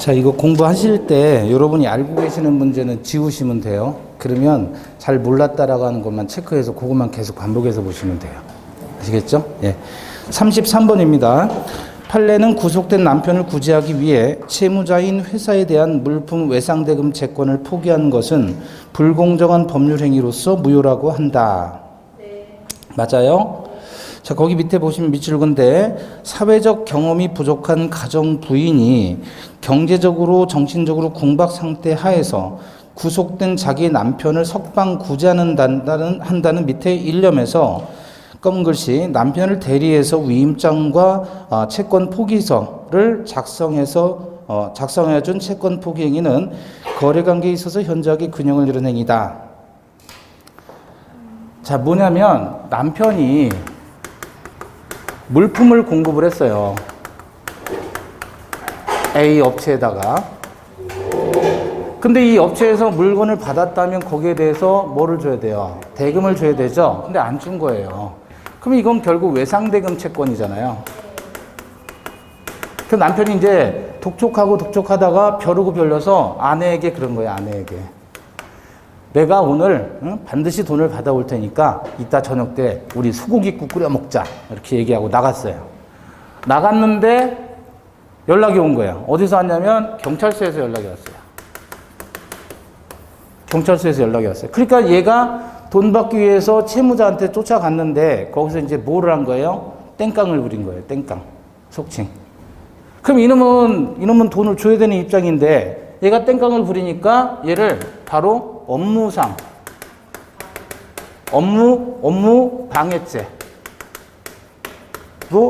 자, 이거 공부하실 때 여러분이 알고 계시는 문제는 지우시면 돼요. 그러면 잘 몰랐다라고 하는 것만 체크해서 그것만 계속 반복해서 보시면 돼요. 아시겠죠? 예. 33번입니다. 판례는 구속된 남편을 구제하기 위해 채무자인 회사에 대한 물품 외상대금 채권을 포기한 것은 불공정한 법률 행위로서 무효라고 한다. 네. 맞아요? 자, 거기 밑에 보시면 밑줄 건데 사회적 경험이 부족한 가정 부인이 경제적으로 정신적으로 궁박 상태 하에서 구속된 자기 남편을 석방 구제한다는 밑에 일념에서 검은 글씨 남편을 대리해서 위임장과 채권 포기서를 작성해 준 채권 포기 행위는 거래관계에 있어서 현저하게 균형을 이룬 행위다. 자, 뭐냐면 남편이 물품을 공급을 했어요. A 업체에다가. 근데 이 업체에서 물건을 받았다면 거기에 대해서 뭐를 줘야 돼요? 대금을 줘야 되죠? 근데 안 준 거예요. 그럼 이건 결국 외상대금 채권이잖아요. 그 남편이 이제 독촉하다가 벼르고 별려서 아내에게 그런 거예요, 아내에게. 내가 오늘 반드시 돈을 받아올 테니까 이따 저녁 때 우리 소고기국 끓여 먹자. 이렇게 얘기하고 나갔어요. 나갔는데 연락이 온 거예요. 어디서 왔냐면 경찰서에서 연락이 왔어요. 경찰서에서 연락이 왔어요. 그러니까 얘가 돈 받기 위해서 채무자한테 쫓아갔는데 거기서 이제 뭐를 한 거예요? 땡깡을 부린 거예요. 땡깡. 속칭. 그럼 이놈은 돈을 줘야 되는 입장인데 얘가 땡깡을 부리니까 얘를 바로 업무상 업무 방해죄로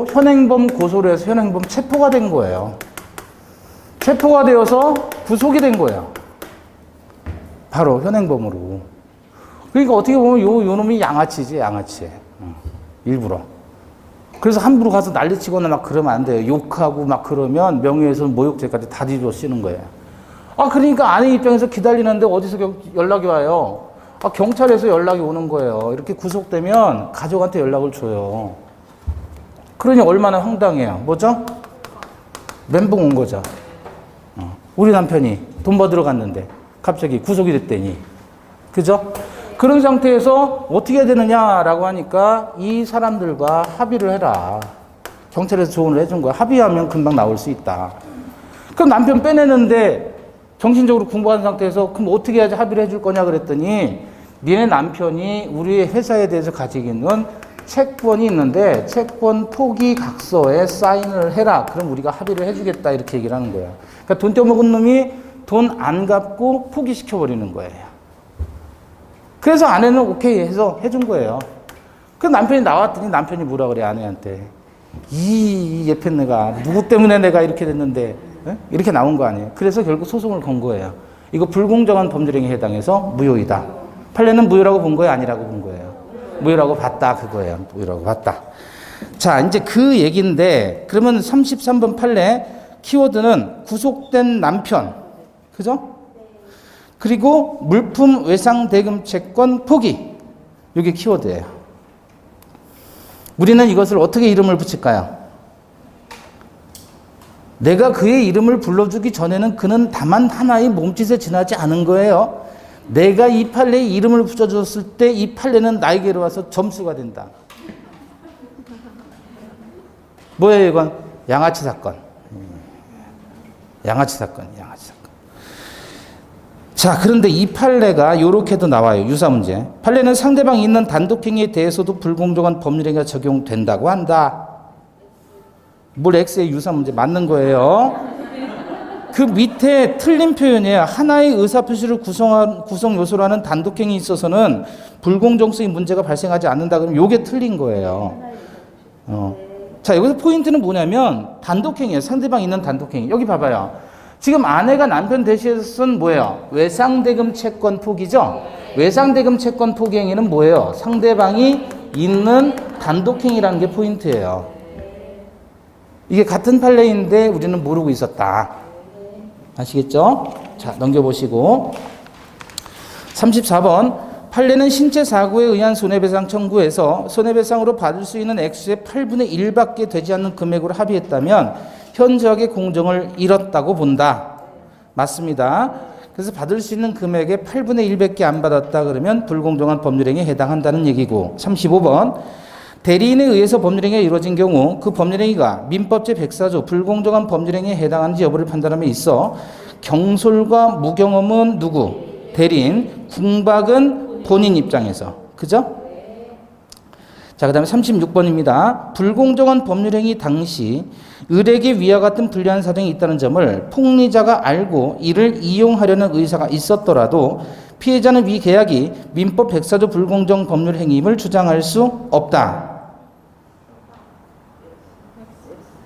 현행범 고소를 해서 현행범 체포가 된 거예요. 체포가 되어서 구속이 된 거예요. 바로 현행범으로. 그러니까 어떻게 보면 요 놈이 양아치지, 양아치. 일부러. 그래서 함부로 가서 난리치거나 막 그러면 안 돼요. 욕하고 막 그러면 명예훼손 모욕죄까지 다 뒤집어 쓰는 거예요. 아, 그러니까 아내 입장에서 기다리는데 어디서 연락이 와요? 아, 경찰에서 연락이 오는 거예요. 이렇게 구속되면 가족한테 연락을 줘요. 그러니 얼마나 황당해요. 뭐죠? 멘붕 온 거죠. 우리 남편이 돈 받으러 갔는데 갑자기 구속이 됐더니. 그죠? 그런 상태에서 어떻게 해야 되느냐라고 하니까 이 사람들과 합의를 해라. 경찰에서 조언을 해준 거야. 합의하면 금방 나올 수 있다. 그럼 남편 빼내는데 정신적으로 궁박한 상태에서 그럼 어떻게 해야지 합의를 해줄 거냐 그랬더니 니네 남편이 우리 회사에 대해서 가지고 있는 채권이 있는데 채권 포기 각서에 사인을 해라. 그럼 우리가 합의를 해주겠다. 이렇게 얘기를 하는 거야. 그러니까 돈 떼먹은 놈이 돈 안 갚고 포기시켜버리는 거예요. 그래서 아내는 오케이 해서 해준 거예요. 그 남편이 나왔더니 남편이 뭐라 그래, 아내한테. 이 예편네가 누구 때문에 내가 이렇게 됐는데, 이렇게 나온 거 아니에요. 그래서 결국 소송을 건 거예요. 이거 불공정한 법률행위에 해당해서 무효이다. 판례는 무효라고 본 거예요, 아니라고 본 거예요? 무효라고 봤다, 그거예요. 무효라고 봤다. 자, 이제 그 얘기인데, 그러면 33번 판례 키워드는 구속된 남편. 그죠? 그리고 물품 외상대금 채권 포기. 이게 키워드예요. 우리는 이것을 어떻게 이름을 붙일까요? 내가 그의 이름을 불러주기 전에는 그는 다만 하나의 몸짓에 지나지 않은 거예요. 내가 이 판례에 이름을 붙여줬을 때 이 판례는 나에게로 와서 점수가 된다. 뭐예요, 이건? 양아치 사건. 양아치 사건. 자, 그런데 이 판례가 이렇게도 나와요. 유사 문제. 판례는 상대방이 있는 단독행위에 대해서도 불공정한 법률행위가 적용된다고 한다. 뭘 X의 유사 문제 맞는 거예요. 그 밑에 틀린 표현이에요. 하나의 의사표시를 구성 요소로 하는 단독행위에 있어서는 불공정성의 문제가 발생하지 않는다. 그러면 이게 틀린 거예요. 자, 여기서 포인트는 뭐냐면 단독행위예요. 상대방이 있는 단독행위. 여기 봐봐요. 지금 아내가 남편 대신해서 쓴 뭐예요? 외상대금 채권 포기죠? 외상대금 채권 포기 행위는 뭐예요? 상대방이 있는 단독행위라는 게 포인트예요. 이게 같은 판례인데 우리는 모르고 있었다. 아시겠죠? 자, 넘겨보시고 34번 판례는 신체 사고에 의한 손해배상 청구에서 손해배상으로 받을 수 있는 액수의 8분의 1밖에 되지 않는 금액으로 합의했다면 현저하게 공정을 잃었다고 본다. 맞습니다. 그래서 받을 수 있는 금액의 8분의 1밖에 안 받았다 그러면 불공정한 법률행위에 해당한다는 얘기고 35번 대리인에 의해서 법률행위가 이루어진 경우 그 법률행위가 민법 제104조 불공정한 법률행위에 해당하는지 여부를 판단함에 있어 경솔과 무경험은 누구? 대리인, 궁박은 본인 입장에서. 그죠? 자, 그 다음에 36번입니다. 불공정한 법률행위 당시 을에게 위와 같은 불리한 사정이 있다는 점을 폭리자가 알고 이를 이용하려는 의사가 있었더라도 피해자는 위 계약이 민법 104조 불공정 법률행위임을 주장할 수 없다.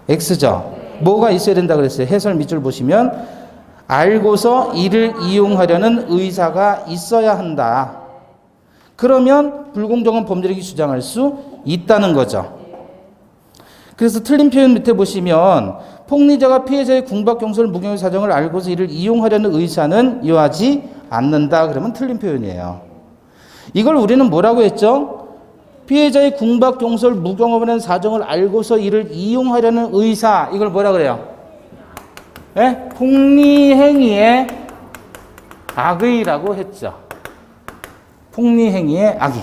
X죠. 뭐가 있어야 된다 그랬어요? 해설 밑줄 보시면 알고서 이를 이용하려는 의사가 있어야 한다. 그러면 불공정한 법률행위 주장할 수 있다는 거죠. 그래서 틀린 표현 밑에 보시면 폭리자가 피해자의 궁박, 경솔, 무경의 사정을 알고서 이를 이용하려는 의사는 요하지 않는다. 그러면 틀린 표현이에요. 이걸 우리는 뭐라고 했죠? 피해자의 궁박, 경솔, 무경험이라는 사정을 알고서 이를 이용하려는 의사, 이걸 뭐라 그래요? 네? 폭리행위의 악의라고 했죠. 폭리행위의 악의.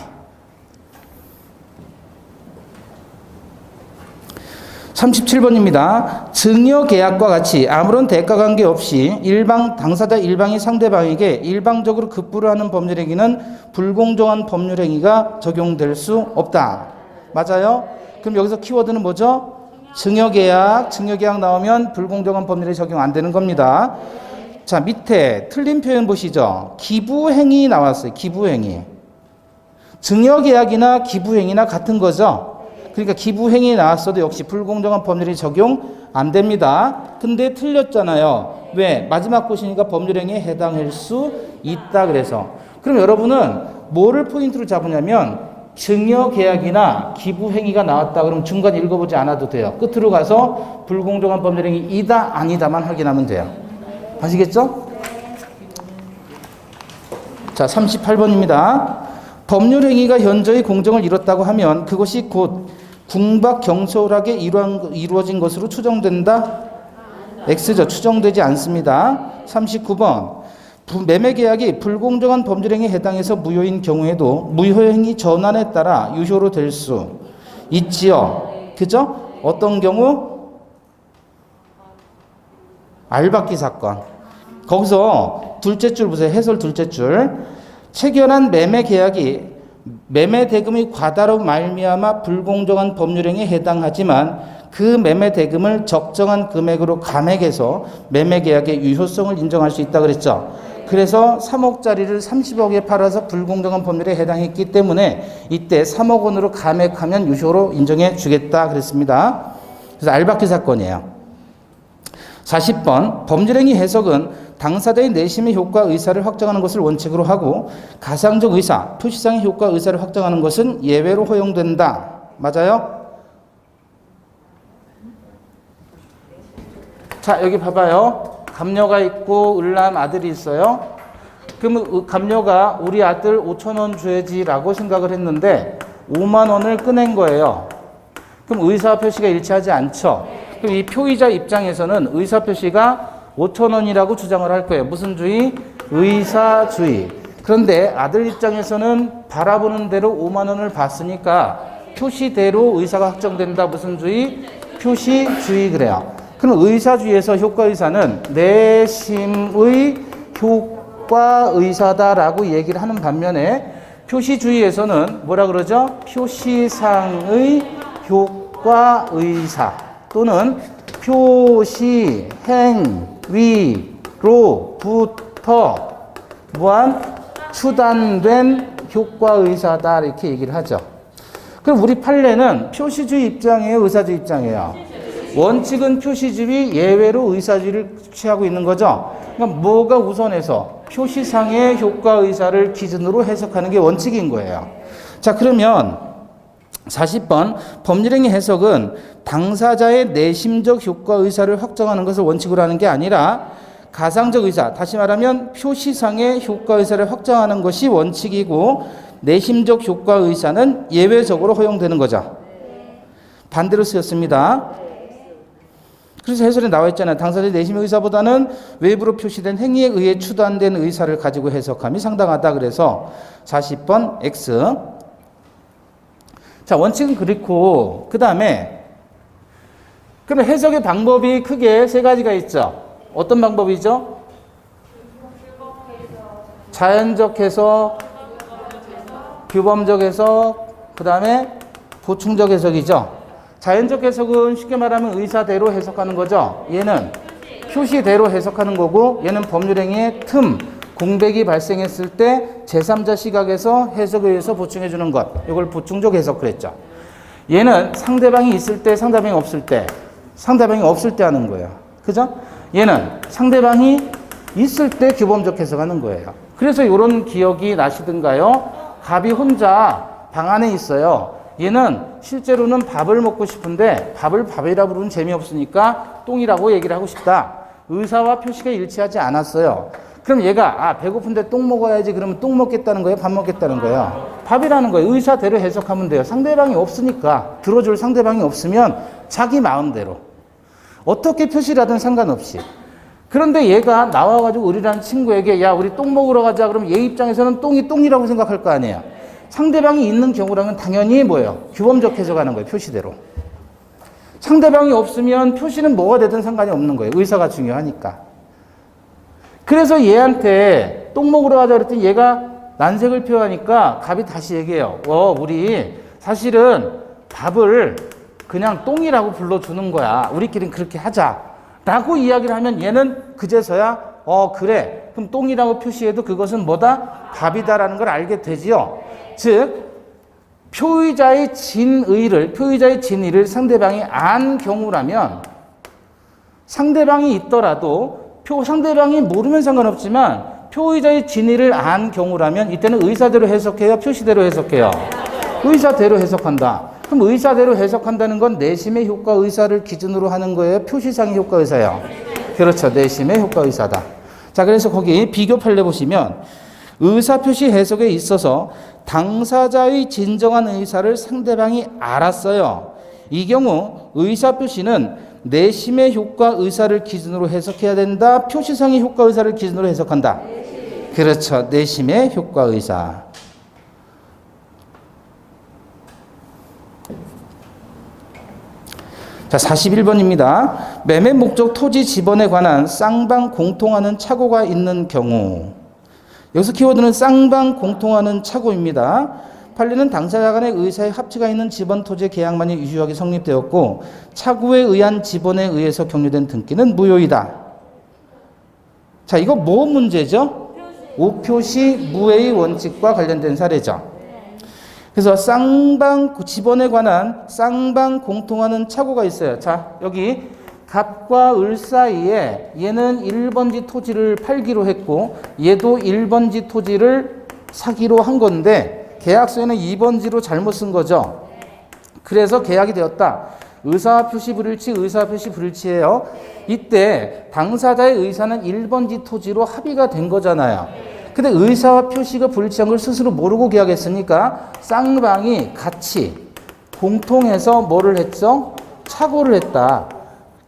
37번입니다. 증여계약과 같이 아무런 대가관계 없이 당사자 일방이 상대방에게 일방적으로 급부를 하는 법률행위는 불공정한 법률행위가 적용될 수 없다. 맞아요? 그럼 여기서 키워드는 뭐죠? 증여계약 나오면 불공정한 법률에 적용 안 되는 겁니다. 자, 밑에 틀린 표현 보시죠. 기부행위 나왔어요. 기부행위. 증여계약이나 기부행위나 같은 거죠. 그러니까 기부행위 나왔어도 역시 불공정한 법률이 적용 안 됩니다. 근데 틀렸잖아요. 왜? 마지막 보시니까 법률행위에 해당할 수 있다 그래서. 그럼 여러분은 뭐를 포인트로 잡으냐면 증여계약이나 기부행위가 나왔다 그러면 중간 읽어보지 않아도 돼요. 끝으로 가서 불공정한 법률행위이다 아니다만 확인하면 돼요. 아시겠죠? 자, 38번입니다. 법률행위가 현저히 공정을 이뤘다고 하면 그것이 곧 궁박 경솔하게 이루어진 것으로 추정된다? X죠. 추정되지 않습니다. 39번. 매매계약이 불공정한 법률행위에 해당해서 무효인 경우에도 무효행위 전환에 따라 유효로 될 수 있지요. 그죠? 어떤 경우? 알박기 사건. 거기서 둘째 줄 보세요. 해설 둘째 줄. 체결한 매매계약이 매매대금의 과다로 말미암아 불공정한 법률행위에 해당하지만 그 매매대금을 적정한 금액으로 감액해서 매매계약의 유효성을 인정할 수 있다 그랬죠. 그래서 3억짜리를 30억에 팔아서 불공정한 법률에 해당했기 때문에 이때 3억 원으로 감액하면 유효로 인정해 주겠다 그랬습니다. 그래서 알박기 사건이에요. 40번 법률행위 해석은 당사자의 내심의 효과 의사를 확정하는 것을 원칙으로 하고 가상적 의사, 표시상의 효과 의사를 확정하는 것은 예외로 허용된다. 맞아요? 자, 여기 봐봐요. 감녀가 있고 을남 아들이 있어요. 그러면 감녀가 우리 아들 5,000원 줘야지라고 생각을 했는데 5만 원을 꺼낸 거예요. 그럼 의사표시가 일치하지 않죠. 그럼 이 표의자 입장에서는 의사표시가 5,000원이라고 주장을 할 거예요. 무슨 주의? 의사주의. 그런데 아들 입장에서는 바라보는 대로 5만 원을 받으니까 표시대로 의사가 확정된다. 무슨 주의? 표시주의 그래요. 그럼 의사주의에서 효과의사는 내심의 효과의사다라고 얘기를 하는 반면에 표시주의에서는 뭐라 그러죠? 표시상의 효과의사 또는 표시행위로부터 무한 추단된 효과의사다 이렇게 얘기를 하죠. 그럼 우리 판례는 표시주의 입장이에요, 의사주의 입장이에요? 원칙은 표시주의, 예외로 의사주의를 취하고 있는 거죠. 그러니까 뭐가 우선해서 표시상의 효과의사를 기준으로 해석하는 게 원칙인 거예요. 자, 그러면 40번 법률행위 해석은 당사자의 내심적 효과의사를 확정하는 것을 원칙으로 하는 게 아니라 가상적 의사, 다시 말하면 표시상의 효과의사를 확정하는 것이 원칙이고 내심적 효과의사는 예외적으로 허용되는 거죠. 반대로 쓰였습니다. 그래서 해설에 나와 있잖아요. 당사자의 내심의 의사보다는 외부로 표시된 행위에 의해 추단된 의사를 가지고 해석함이 상당하다. 그래서 40번 X. 자, 원칙은 그렇고 그 다음에 그럼 해석의 방법이 크게 세 가지가 있죠. 어떤 방법이죠? 자연적 해석, 규범적 해석, 그 다음에 보충적 해석이죠. 자연적 해석은 쉽게 말하면 의사대로 해석하는 거죠. 얘는 표시대로 해석하는 거고, 얘는 법률행위의 틈, 공백이 발생했을 때 제3자 시각에서 해석에 의해서 보충해 주는 것. 이걸 보충적 해석 그랬죠. 얘는 상대방이 있을 때, 상대방이 없을 때, 상대방이 없을 때 하는 거예요. 그죠? 얘는 상대방이 있을 때 규범적 해석하는 거예요. 그래서 이런 기억이 나시던가요? 갑이 혼자 방 안에 있어요. 얘는 실제로는 밥을 먹고 싶은데 밥을 밥이라 부르면 재미없으니까 똥이라고 얘기를 하고 싶다. 의사와 표시가 일치하지 않았어요. 그럼 얘가 배고픈데 똥 먹어야지 그러면 똥 먹겠다는 거예요? 밥 먹겠다는 거예요? 밥이라는 거예요. 의사대로 해석하면 돼요. 상대방이 없으니까. 들어줄 상대방이 없으면 자기 마음대로 어떻게 표시를 하든 상관없이. 그런데 얘가 나와가지고 우리라는 친구에게 야 우리 똥 먹으러 가자 그러면 얘 입장에서는 똥이 똥이라고 생각할 거 아니에요. 상대방이 있는 경우라면 당연히 뭐예요? 규범적 해석하는 거예요. 표시대로. 상대방이 없으면 표시는 뭐가 되든 상관이 없는 거예요. 의사가 중요하니까. 그래서 얘한테 똥 먹으러 가자 그랬더니 얘가 난색을 표하니까 갑이 다시 얘기해요. 우리 사실은 밥을 그냥 똥이라고 불러주는 거야. 우리끼리는 그렇게 하자. 라고 이야기를 하면 얘는 그제서야 그래. 그럼 똥이라고 표시해도 그것은 뭐다? 밥이다라는 걸 알게 되지요. 즉 표의자의 진의를 상대방이 안 경우라면 상대방이 있더라도 상대방이 모르면 상관없지만 표의자의 진의를 안 경우라면 이때는 의사대로 해석해요? 표시대로 해석해요? 의사대로 해석한다. 그럼 의사대로 해석한다는 건 내심의 효과 의사를 기준으로 하는 거예요? 표시상의 효과 의사예요? 그렇죠. 내심의 효과 의사다. 자, 그래서 거기 비교 판례 보시면 의사표시 해석에 있어서 당사자의 진정한 의사를 상대방이 알았어요. 이 경우 의사표시는 내심의 효과 의사를 기준으로 해석해야 된다. 표시상의 효과 의사를 기준으로 해석한다. 그렇죠. 내심의 효과 의사. 자, 41번입니다. 매매 목적 토지 지번에 관한 쌍방 공통하는 착오가 있는 경우. 여기서 키워드는 쌍방 공통하는 착오입니다. 판례는 당사자 간의 의사의 합치가 있는 지번 토지의 계약만이 유효하게 성립되었고 착오에 의한 지번에 의해서 격려된 등기는 무효이다. 자, 이거 뭐 문제죠? 오표시 무해의 원칙과 관련된 사례죠. 그래서 지번에 관한 쌍방 공통하는 착오가 있어요. 자, 여기 갑과 을 사이에 얘는 1번지 토지를 팔기로 했고 얘도 1번지 토지를 사기로 한 건데 계약서에는 2번지로 잘못 쓴 거죠. 그래서 계약이 되었다. 의사표시 불일치, 의사표시 불일치예요. 이때 당사자의 의사는 1번지 토지로 합의가 된 거잖아요. 근데 의사와 표시가 불일치한 걸 스스로 모르고 계약했으니까 쌍방이 같이 공통해서 뭐를 했죠? 착오를 했다.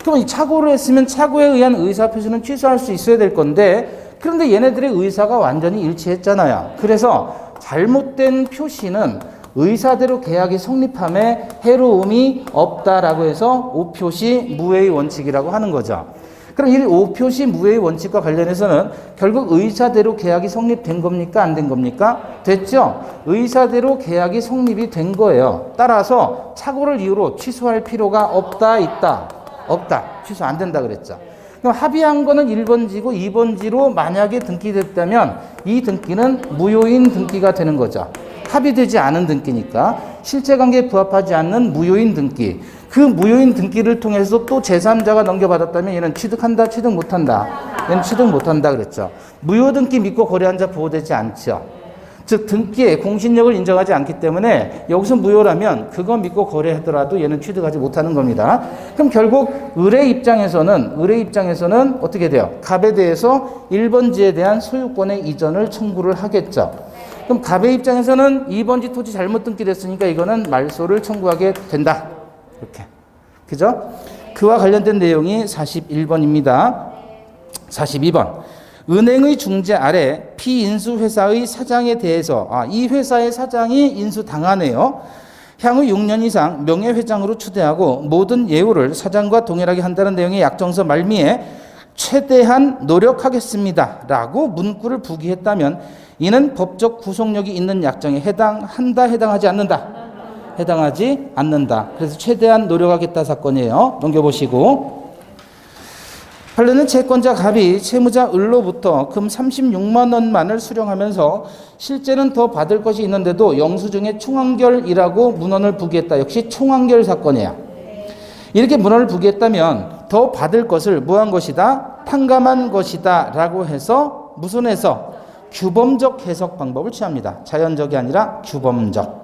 그럼 이 착오를 했으면 착오에 의한 의사표시는 취소할 수 있어야 될 건데 그런데 얘네들의 의사가 완전히 일치했잖아요. 그래서 잘못된 표시는 의사대로 계약이 성립함에 해로움이 없다라고 해서 오표시 무해의 원칙이라고 하는 거죠. 그럼 이 오표시 무해의 원칙과 관련해서는 결국 의사대로 계약이 성립된 겁니까? 안 된 겁니까? 됐죠? 의사대로 계약이 성립이 된 거예요. 따라서 착오를 이유로 취소할 필요가 없다, 있다? 없다. 취소 안 된다 그랬죠. 그럼 합의한 거는 1번지고 2번지로 만약에 등기됐다면 이 등기는 무효인 등기가 되는 거죠. 합의되지 않은 등기니까 실제관계에 부합하지 않는 무효인 등기. 그 무효인 등기를 통해서 또 제3자가 넘겨받았다면 얘는 취득한다, 취득 못한다. 얘는 취득 못한다 그랬죠. 무효 등기 믿고 거래한 자 보호되지 않죠. 즉 등기의 공신력을 인정하지 않기 때문에 여기서 무효라면 그거 믿고 거래하더라도 얘는 취득하지 못하는 겁니다. 그럼 결국 을의 입장에서는 어떻게 돼요? 갑에 대해서 1번지에 대한 소유권의 이전을 청구를 하겠죠. 그럼 갑의 입장에서는 2번지 토지 잘못 등기됐으니까 이거는 말소를 청구하게 된다. 이렇게. 그죠? 그와 관련된 내용이 41번입니다. 42번. 은행의 중재 아래 피인수 회사의 사장에 대해서 이 회사의 사장이 인수당하네요. 향후 6년 이상 명예회장으로 추대하고 모든 예우를 사장과 동일하게 한다는 내용의 약정서 말미에 최대한 노력하겠습니다 라고 문구를 부기했다면 이는 법적 구속력이 있는 약정에 해당한다, 해당하지 않는다? 해당하지 않는다. 그래서 최대한 노력하겠다 사건이에요. 넘겨보시고. 판례는 채권자 갑이 채무자 을로부터 금 36만 원만을 수령하면서 실제는 더 받을 것이 있는데도 영수증에 총한결이라고 문헌을 부기했다. 역시 총한결 사건이에요. 이렇게 문헌을 부기했다면 더 받을 것을 뭐한 것이다? 탕감한 것이다 라고 해서 무슨 해석? 규범적 해석 방법을 취합니다. 자연적이 아니라 규범적.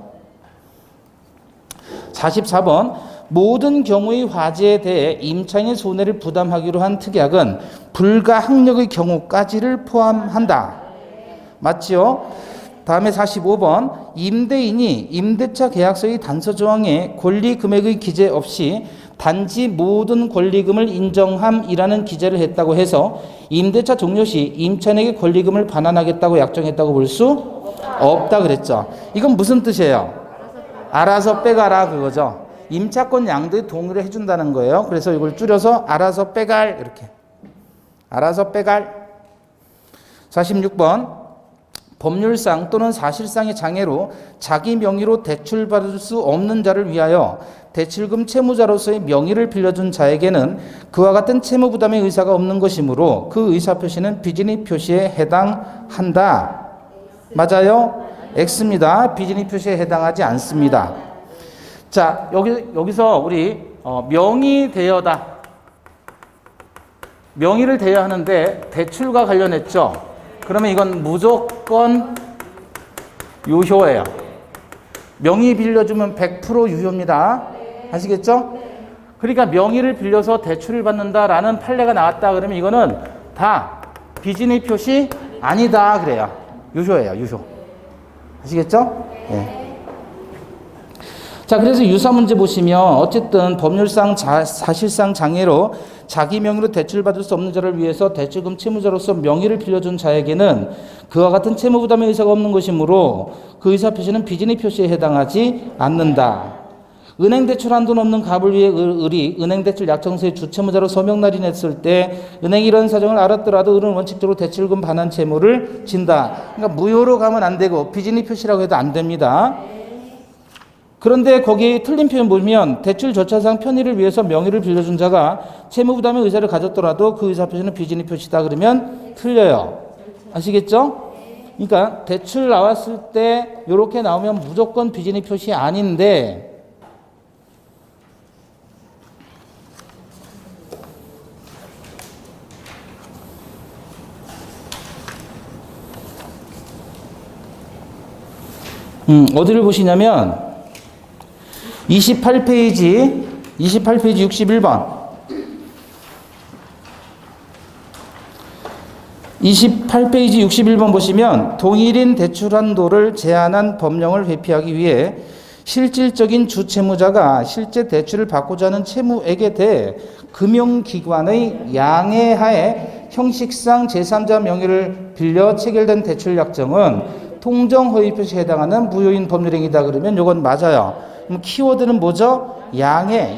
44번. 모든 경우의 화재에 대해 임차인의 손해를 부담하기로 한 특약은 불가항력의 경우까지를 포함한다. 맞지요? 다음에 45번. 임대인이 임대차 계약서의 단서 조항에 권리 금액의 기재 없이 단지 모든 권리금을 인정함이라는 기재를 했다고 해서 임대차 종료 시 임차인에게 권리금을 반환하겠다고 약정했다고 볼 수 없다 그랬죠. 이건 무슨 뜻이에요? 알아서 빼가라 그거죠. 임차권 양도에 동의를 해준다는 거예요. 그래서 이걸 줄여서 알아서 빼갈 이렇게. 알아서 빼갈. 46번. 법률상 또는 사실상의 장애로 자기 명의로 대출받을 수 없는 자를 위하여 대출금 채무자로서의 명의를 빌려준 자에게는 그와 같은 채무 부담의 의사가 없는 것이므로 그 의사 표시는 비진의 표시에 해당한다. 맞아요? X입니다. 비진의 표시에 해당하지 않습니다. 자, 여기서 우리 명의 대여다. 명의를 대여하는데 대출과 관련했죠. 그러면 이건 무조건 유효예요. 명의 빌려주면 100% 유효입니다. 아시겠죠? 그러니까 명의를 빌려서 대출을 받는다라는 판례가 나왔다 그러면 이거는 다 비진의 표시 아니다 그래요. 유효예요. 유효. 아시겠죠? 네. 자, 그래서 유사 문제 보시면 어쨌든 법률상 사실상 장애로 자기 명의로 대출받을 수 없는 자를 위해서 대출금 채무자로서 명의를 빌려준 자에게는 그와 같은 채무 부담의 의사가 없는 것이므로 그 의사 표시는 비진의 표시에 해당하지 않는다. 은행 대출 한돈 없는 갑을 위해 을이 은행 대출 약정서의 주채무자로 서명 날인했을 때 은행이 이런 사정을 알았더라도 을은 원칙적으로 대출금 반환 채무를 진다. 그러니까 무효로 가면 안 되고 비진의 표시라고 해도 안 됩니다. 그런데 거기 틀린 표현 보면 대출 절차상 편의를 위해서 명의를 빌려준 자가 채무 부담의 의사를 가졌더라도 그 의사 표시는 비진의 표시다 그러면 틀려요. 아시겠죠? 그러니까 대출 나왔을 때 이렇게 나오면 무조건 비진의 표시 아닌데 어디를 보시냐면 28페이지 61번 28페이지 61번 보시면 동일인 대출 한도를 제한한 법령을 회피하기 위해 실질적인 주채무자가 실제 대출을 받고자 하는 채무액에 대해 금융기관의 양해하에 형식상 제3자 명의를 빌려 체결된 대출 약정은 통정허위 표시에 해당하는 무효인 법률행위다 그러면 이건 맞아요. 그럼 키워드는 뭐죠? 양해.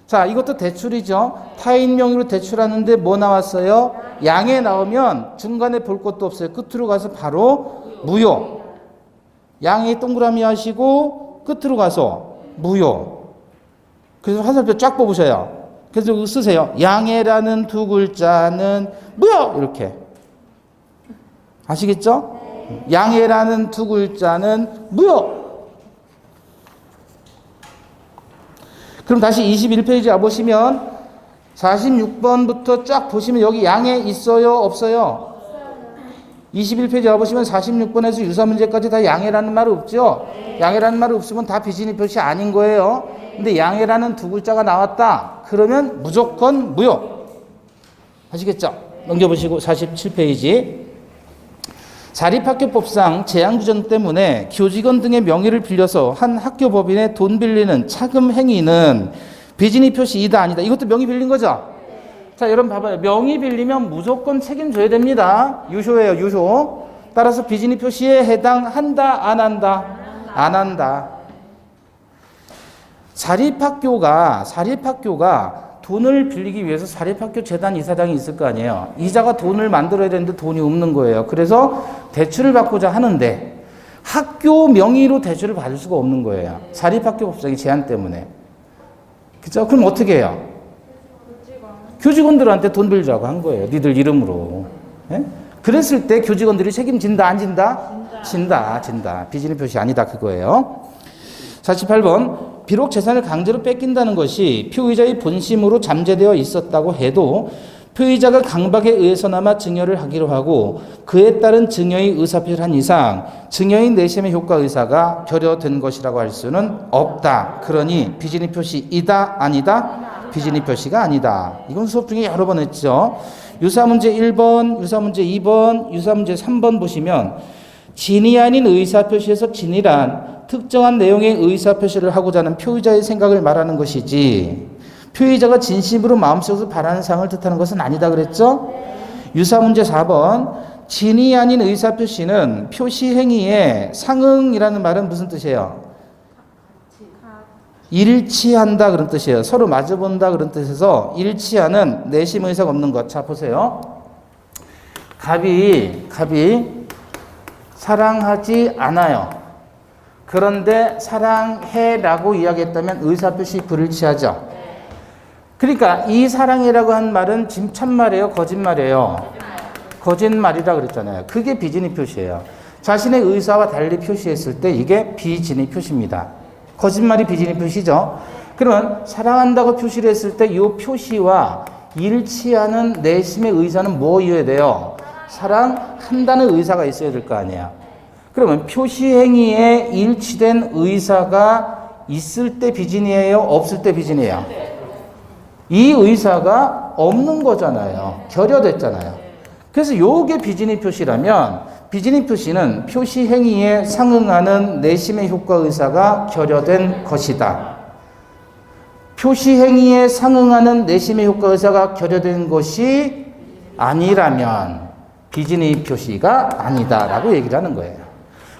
자, 이것도 대출이죠. 타인 명의로 대출하는데 뭐 나왔어요? 양해 나오면 중간에 볼 것도 없어요. 끝으로 가서 바로 무효. 양해 동그라미 하시고 끝으로 가서 무효. 그래서 화살표 쫙 뽑으셔요. 그래서 쓰세요. 양해라는 두 글자는 무효! 이렇게. 아시겠죠? 양해라는 두 글자는 무효! 그럼 다시 21페이지 와보시면 46번부터 쫙 보시면 여기 양해 있어요? 없어요? 21페이지 와보시면 46번에서 유사 문제까지 다 양해라는 말 없죠? 양해라는 말 없으면 다 비진의 표시 아닌 거예요. 근데 양해라는 두 글자가 나왔다. 그러면 무조건 무효. 아시겠죠? 넘겨보시고 47페이지. 자립학교법상 제한규정 때문에 교직원 등의 명의를 빌려서 한 학교법인에 돈 빌리는 차금 행위는 비진의 표시이다 아니다. 이것도 명의 빌린 거죠? 자, 여러분 봐봐요. 명의 빌리면 무조건 책임져야 됩니다. 유효예요, 유효. 따라서 비진의 표시에 해당한다, 안 한다? 안 한다. 사립학교가 돈을 빌리기 위해서 사립학교 재단 이사장이 있을 거 아니에요. 이자가 돈을 만들어야 되는데 돈이 없는 거예요. 그래서 대출을 받고자 하는데 학교 명의로 대출을 받을 수가 없는 거예요. 사립학교 법상의 제한 때문에. 그죠? 그럼 어떻게 해요? 교직원들한테 돈 빌자고 한 거예요. 니들 이름으로. 예? 그랬을 때 교직원들이 책임진다, 안 진다? 진다. 비진의 표시 아니다, 그거예요. 48번. 비록 재산을 강제로 뺏긴다는 것이 표의자의 본심으로 잠재되어 있었다고 해도 표의자가 강박에 의해서나마 증여를 하기로 하고 그에 따른 증여의 의사표시를 한 이상 증여의 내심의 효과 의사가 결여된 것이라고 할 수는 없다. 그러니 비진의 표시이다, 아니다? 비진의 표시가 아니다. 이건 수업 중에 여러 번 했죠. 유사문제 1번, 유사문제 2번, 유사문제 3번 보시면 진이 아닌 의사표시에서 진이란 특정한 내용의 의사표시를 하고자 하는 표의자의 생각을 말하는 것이지 표의자가 진심으로 마음속에서 바라는 사항을 뜻하는 것은 아니다 그랬죠? 유사문제 4번 진이 아닌 의사표시는 표시행위에 상응이라는 말은 무슨 뜻이에요? 일치한다 그런 뜻이에요. 서로 마주본다 그런 뜻에서 일치하는 내심 의사가 없는 것. 자 보세요. 갑이 사랑하지 않아요. 그런데 사랑해라고 이야기했다면 의사표시 불일치하죠. 그러니까 이 사랑해라고 한 말은 지금 참말이에요, 거짓말이에요? 거짓말이라 그랬잖아요. 그게 비진의 표시예요. 자신의 의사와 달리 표시했을 때 이게 비진의 표시입니다. 거짓말이 비진의 표시죠. 그러면 사랑한다고 표시를 했을 때 이 표시와 일치하는 내심의 의사는 뭐여야 돼요? 사랑한다는 의사가 있어야 될 거 아니에요. 그러면 표시행위에 일치된 의사가 있을 때 비진이에요? 없을 때 비진이에요? 이 의사가 없는 거잖아요. 결여됐잖아요. 그래서 요게 비진의 표시라면 비진의 표시는 표시행위에 상응하는 내심의 효과 의사가 결여된 것이다. 표시행위에 상응하는 내심의 효과 의사가 결여된 것이 아니라면 비진의 표시가 아니다라고 얘기를 하는 거예요.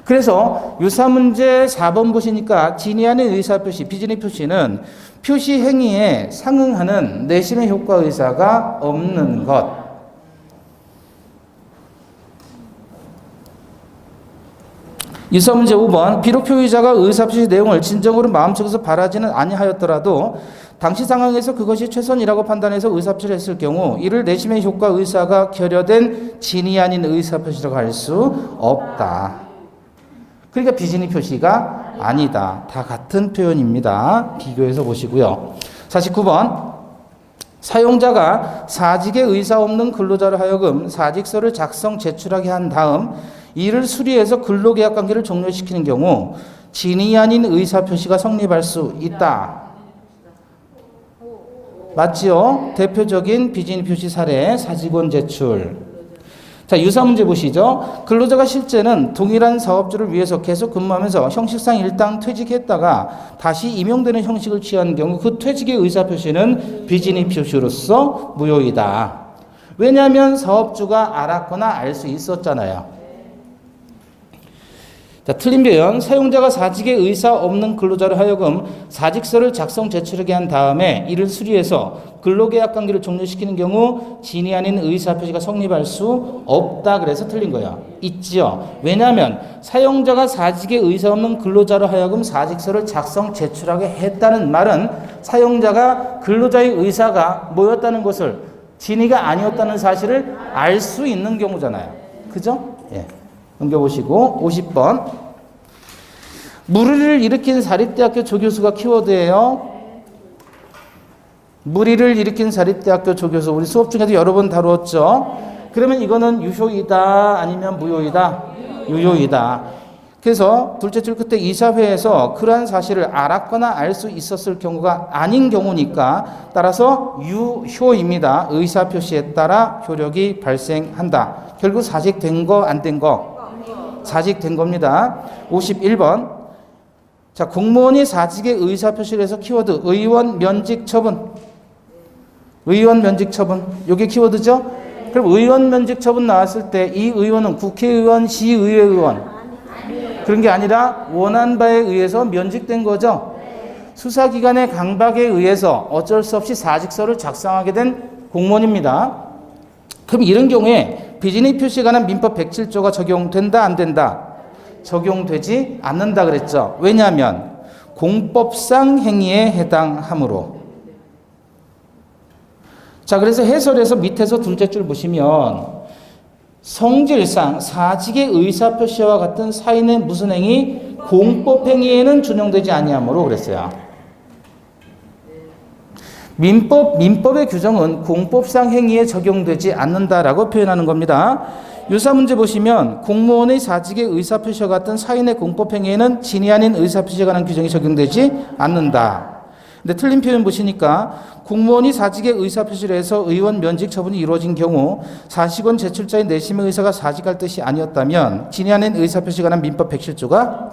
그래서 유사문제 4번 보시니까 진이 아닌 의사표시, 비진의 표시는 표시 행위에 상응하는 내심의 효과 의사가 없는 것. 유사문제 5번 비록 표의자가 의사표시 내용을 진정으로 마음속에서 바라지는 아니하였더라도 당시 상황에서 그것이 최선이라고 판단해서 의사표시를 했을 경우 이를 내심의 효과 의사가 결여된 진이 아닌 의사표시라고 할 수 없다. 그러니까 비진의 표시가 아니다. 다 같은 표현입니다. 비교해서 보시고요. 49번 사용자가 사직에 의사 없는 근로자로 하여금 사직서를 작성 제출하게 한 다음 이를 수리해서 근로계약 관계를 종료시키는 경우 진이 아닌 의사표시가 성립할 수 있다. 맞지요? 대표적인 비진의 표시 사례 사직원 제출. 자, 유사문제 보시죠. 근로자가 실제는 동일한 사업주를 위해서 계속 근무하면서 형식상 일당 퇴직했다가 다시 임용되는 형식을 취한 경우 그 퇴직의 의사표시는 비진의 표시로서 무효이다. 왜냐하면 사업주가 알았거나 알 수 있었잖아요. 자, 틀린 표현. 사용자가 사직에 의사 없는 근로자로 하여금 사직서를 작성 제출하게 한 다음에 이를 수리해서 근로계약 관계를 종료시키는 경우 진이 아닌 의사표시가 성립할 수 없다. 그래서 틀린 거예요. 있지요. 왜냐하면 사용자가 사직에 의사 없는 근로자로 하여금 사직서를 작성 제출하게 했다는 말은 사용자가 근로자의 의사가 뭐였다는 것을 진이가 아니었다는 사실을 알 수 있는 경우잖아요. 그죠? 예. 넘겨보시고 50번 무리를 일으킨 사립대학교 조교수가 키워드예요. 무리를 일으킨 사립대학교 조교수 우리 수업 중에도 여러 번 다루었죠. 그러면 이거는 유효이다 아니면 무효이다? 유효이다. 그래서 둘째 줄 끝에 이사회에서 그러한 사실을 알았거나 알 수 있었을 경우가 아닌 경우니까 따라서 유효입니다. 의사표시에 따라 효력이 발생한다. 결국 사직된 거 안 된 거? 사직된 겁니다. 51번 자, 공무원이 사직의 의사표시를 해서 키워드 의원 면직 처분. 의원 면직 처분. 요게 키워드죠? 그럼 의원 면직 처분 나왔을 때 이 의원은 국회의원, 시의회 의원 그런 게 아니라 원한 바에 의해서 면직된 거죠. 수사기관의 강박에 의해서 어쩔 수 없이 사직서를 작성하게 된 공무원입니다. 그럼 이런 경우에 비진의 표시에 관한 민법 107조가 적용된다 안 된다? 적용되지 않는다 그랬죠. 왜냐하면 공법상 행위에 해당하므로. 자, 그래서 해설에서 밑에서 둘째 줄 보시면 성질상 사직의 의사표시와 같은 사인의 무슨 행위? 공법행위에는 준용되지 아니하므로 그랬어요. 민법의 규정은 공법상 행위에 적용되지 않는다라고 표현하는 겁니다. 유사 문제 보시면 공무원의 사직의 의사표시와 같은 사인의 공법행위에는 진이 아닌 의사표시에 관한 규정이 적용되지 않는다. 근데 틀린 표현 보시니까 공무원이 사직의 의사표시를 해서 의원 면직 처분이 이루어진 경우 사직원 제출자의 내심의 의사가 사직할 뜻이 아니었다면 진이 아닌 의사표시에 관한 민법 107조가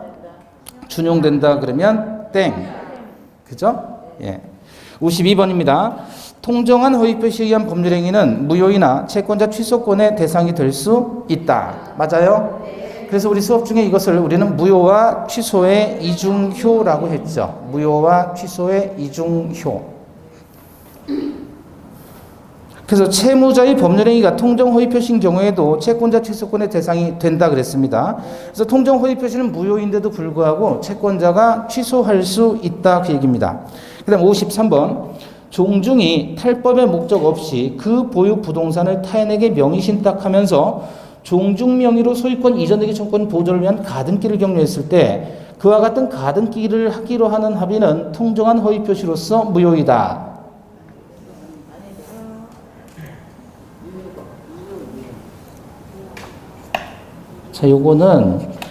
준용된다 그러면 땡. 그죠? 예. 52번입니다. 통정한 허위표시에 의한 법률행위는 무효이나 채권자 취소권의 대상이 될 수 있다. 맞아요? 그래서 우리 수업 중에 이것을 우리는 무효와 취소의 이중효라고 했죠. 무효와 취소의 이중효. 그래서 채무자의 법률행위가 통정 허위표시인 경우에도 채권자 취소권의 대상이 된다 그랬습니다. 그래서 통정 허위표시는 무효인데도 불구하고 채권자가 취소할 수 있다 그 얘기입니다. 그 다음 53번. 종중이 탈법의 목적 없이 그 보유 부동산을 타인에게 명의신탁하면서 종중 명의로 소유권 이전되기 청구권 보존을 위한 가등기를 격려했을 때 그와 같은 가등기를 하기로 하는 합의는 통정한 허위표시로서 무효이다. 자, 요거는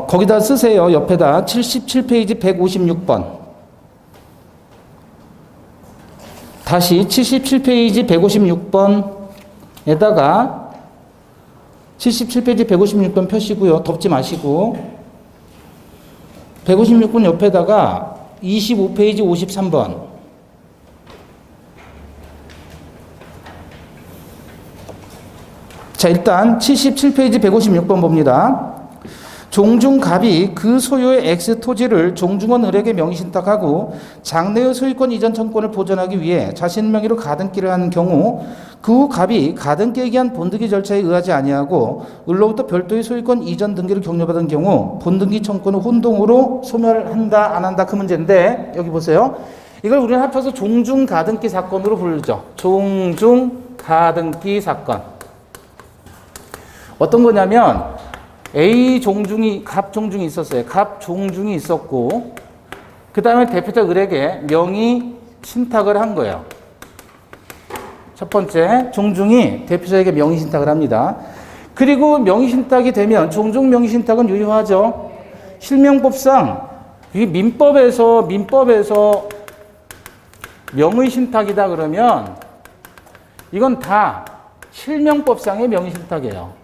거기다 쓰세요. 옆에다 77페이지 156번. 다시 77페이지 156번에다가 77페이지 156번 펴시고요. 덮지 마시고 156번 옆에다가 25페이지 53번. 자, 일단 77페이지 156번 봅니다. 종중갑이 그 소유의 X 토지를 종중원 을에게 명의신탁하고 장래의 소유권 이전 청구권을 보존하기 위해 자신 명의로 가등기를 한 경우 그 후 갑이 가등기에 기한 본등기 절차에 의하지 아니하고 을로부터 별도의 소유권 이전 등기를 격려받은 경우 본등기 청구권을 혼동으로 소멸한다 안 한다 그 문제인데 여기 보세요. 이걸 우리는 합쳐서 종중가등기 사건으로 부르죠. 종중가등기 사건. 어떤 거냐면 A 종중이 갑 종중이 있었어요. 갑 종중이 있었고 그 다음에 대표자 을에게 명의 신탁을 한 거예요. 첫 번째 종중이 대표자에게 명의 신탁을 합니다. 그리고 명의 신탁이 되면 종중 명의 신탁은 유효하죠. 실명법상 이 민법에서 명의 신탁이다 그러면 이건 다 실명법상의 명의 신탁이에요.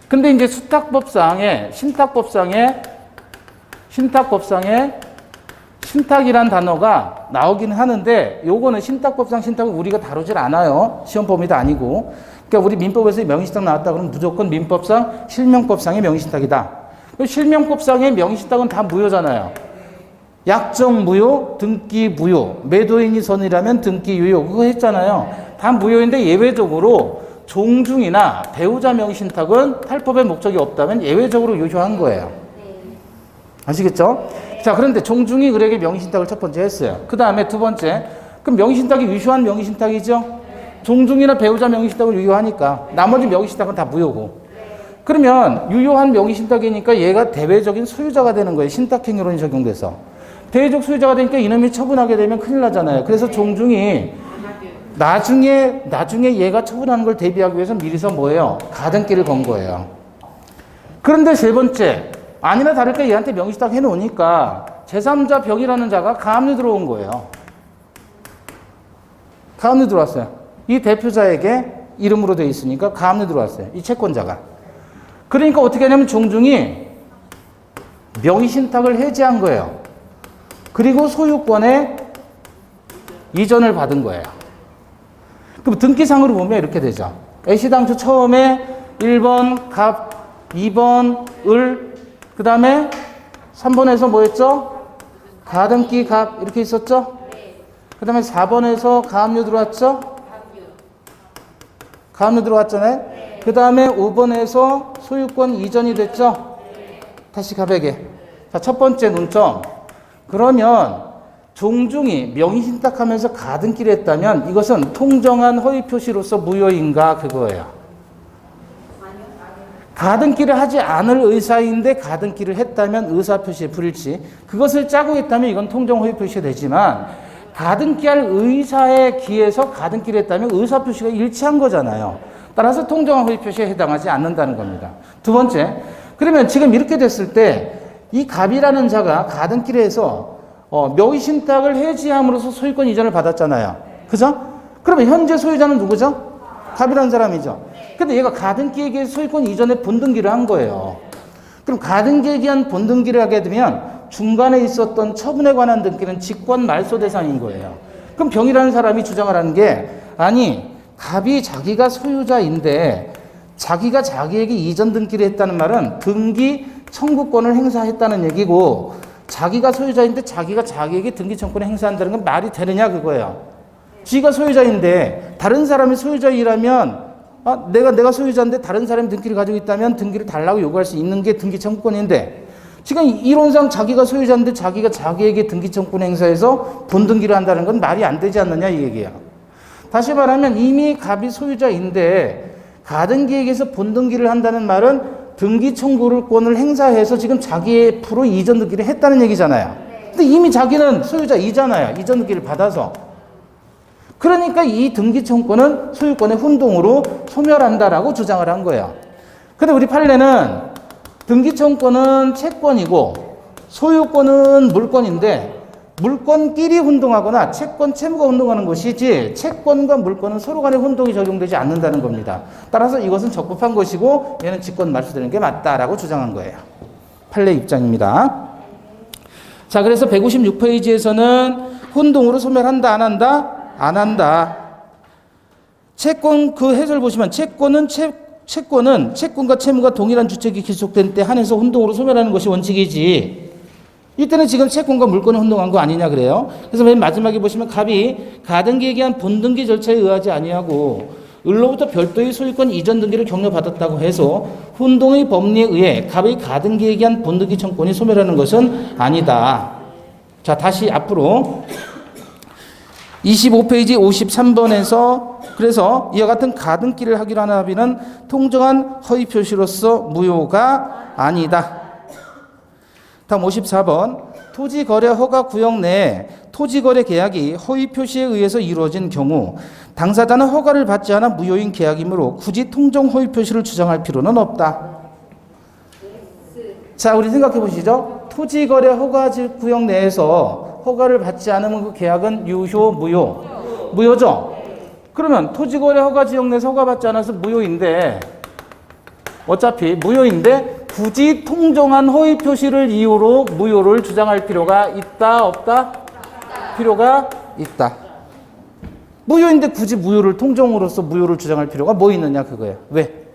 근데 이제 신탁법상에 신탁이란 단어가 나오긴 하는데 요거는 신탁법상 신탁은 우리가 다루질 않아요. 시험 범위도 아니고. 그러니까 우리 민법에서 명의신탁 나왔다 그러면 무조건 민법상 실명법상의 명의신탁이다. 실명법상의 명의신탁은 다 무효잖아요. 약정 무효, 등기 무효, 매도인이 선이라면 등기 유효 그거 했잖아요. 다 무효인데 예외적으로 종중이나 배우자 명의신탁은 탈법의 목적이 없다면 예외적으로 유효한 거예요. 아시겠죠? 자, 그런데 종중이 을에게 명의신탁을 첫 번째 했어요. 그 다음에 두 번째, 그럼 명의신탁이 유효한 명의신탁이죠? 종중이나 배우자 명의신탁은 유효하니까 나머지 명의신탁은 다 무효고. 그러면 유효한 명의신탁이니까 얘가 대외적인 소유자가 되는 거예요. 신탁행위론이 적용돼서. 대외적 소유자가 되니까 이놈이 처분하게 되면 큰일 나잖아요. 그래서 종중이 나중에 얘가 처분하는 걸 대비하기 위해서 미리서 뭐예요? 가등기를 건 거예요. 그런데 세 번째, 아니나 다를까 얘한테 명의신탁 해놓으니까 제3자 병이라는 자가 가압류 들어온 거예요. 가압류 들어왔어요. 이 대표자에게 이름으로 되어 있으니까 가압류 들어왔어요. 이 채권자가. 그러니까 어떻게 하냐면 종중이 명의신탁을 해지한 거예요. 그리고 소유권의 이전을 받은 거예요. 그럼 등기상으로 보면 이렇게 되죠. 애시당초 처음에 1번 갑, 2번 을, 그 다음에 3번에서 뭐 했죠? 가등기 갑 이렇게 있었죠? 그 다음에 4번에서 가압류 들어왔죠? 가압류 들어왔잖아요? 그 다음에 5번에서 소유권 이전이 됐죠? 다시 갑에게. 자, 첫 번째 논점. 그러면 종중이 명의신탁하면서 가등기를 했다면 이것은 통정한 허위표시로서 무효인가 그거예요. 가등기를 하지 않을 의사인데 가등기를 했다면 의사표시의 불일치. 그것을 짜고 했다면 이건 통정 허위표시가 되지만 가등기할 의사에 기해서 가등기를 했다면 의사표시가 일치한 거잖아요. 따라서 통정한 허위표시에 해당하지 않는다는 겁니다. 두 번째, 그러면 지금 이렇게 됐을 때 이 갑이라는 자가 가등기를 해서 명의신탁을 해지함으로써 소유권 이전을 받았잖아요. 그죠? 그러면 현재 소유자는 누구죠? 갑이라는 사람이죠. 근데 얘가 가등기에 기해 소유권 이전에 본등기를 한 거예요. 그럼 가등기에 기한 본등기를 하게 되면 중간에 있었던 처분에 관한 등기는 직권 말소 대상인 거예요. 그럼 병이라는 사람이 주장을 하는 게 아니 갑이 자기가 소유자인데 자기가 자기에게 이전 등기를 했다는 말은 등기 청구권을 행사했다는 얘기고 자기가 소유자인데 자기가 자기에게 등기 청구권을 행사한다는 건 말이 되느냐 그거예요. 지가 소유자인데 다른 사람이 소유자이라면 내가 소유자인데 다른 사람이 등기를 가지고 있다면 등기를 달라고 요구할 수 있는 게 등기 청구권인데 지금 이론상 자기가 소유자인데 자기가 자기에게 등기 청구권 행사해서 본등기를 한다는 건 말이 안 되지 않느냐 이 얘기야. 다시 말하면 이미 갑이 소유자인데 가등기에게서 본등기를 한다는 말은 등기 청구권을 행사해서 지금 자기의 프로 이전 등기를 했다는 얘기잖아요. 근데 이미 자기는 소유자이잖아요. 이전 등기를 받아서. 그러니까 이 등기 청구권은 소유권의 혼동으로 소멸한다라고 주장을 한 거예요. 근데 우리 판례는 등기 청구권은 채권이고 소유권은 물권인데 물권끼리 혼동하거나 채권, 채무가 혼동하는 것이지 채권과 물권은 서로 간에 혼동이 적용되지 않는다는 겁니다. 따라서 이것은 적법한 것이고 얘는 직권 말소되는 게 맞다라고 주장한 거예요. 판례 입장입니다. 자, 그래서 156페이지에서는 혼동으로 소멸한다, 안 한다? 안 한다. 채권 그 해설 보시면 채권은 채권과 채무가 동일한 주택이 기속된 때 한해서 혼동으로 소멸하는 것이 원칙이지. 이때는 지금 채권과 물권을 혼동한 거 아니냐 그래요. 그래서 맨 마지막에 보시면 갑이 가등기에 기한 본등기 절차에 의하지 아니하고 을로부터 별도의 소유권 이전 등기를 격려받았다고 해서 혼동의 법리에 의해 갑의 가등기에 기한 본등기 청구권이 소멸하는 것은 아니다. 자, 다시 앞으로 25페이지 53번에서 그래서 이와 같은 가등기를 하기로 한 합의는 통정한 허위 표시로서 무효가 아니다. 다음 54번 토지거래 허가구역 내에 토지거래 계약이 허위 표시에 의해서 이루어진 경우 당사자는 허가를 받지 않아 무효인 계약이므로 굳이 통정 허위 표시를 주장할 필요는 없다. 자, 우리 생각해 보시죠. 토지거래 허가구역 내에서 허가를 받지 않으면 그 계약은 유효, 무효? 무효죠? 그러면 토지거래 허가지역 내에서 허가받지 않아서 무효인데 어차피 무효인데 굳이 통정한 허위 표시를 이유로 무효를 주장할 필요가 있다, 없다? 필요가 있다. 무효인데 굳이 무효를 통정으로서 무효를 주장할 필요가 뭐 있느냐 그거예요. 왜?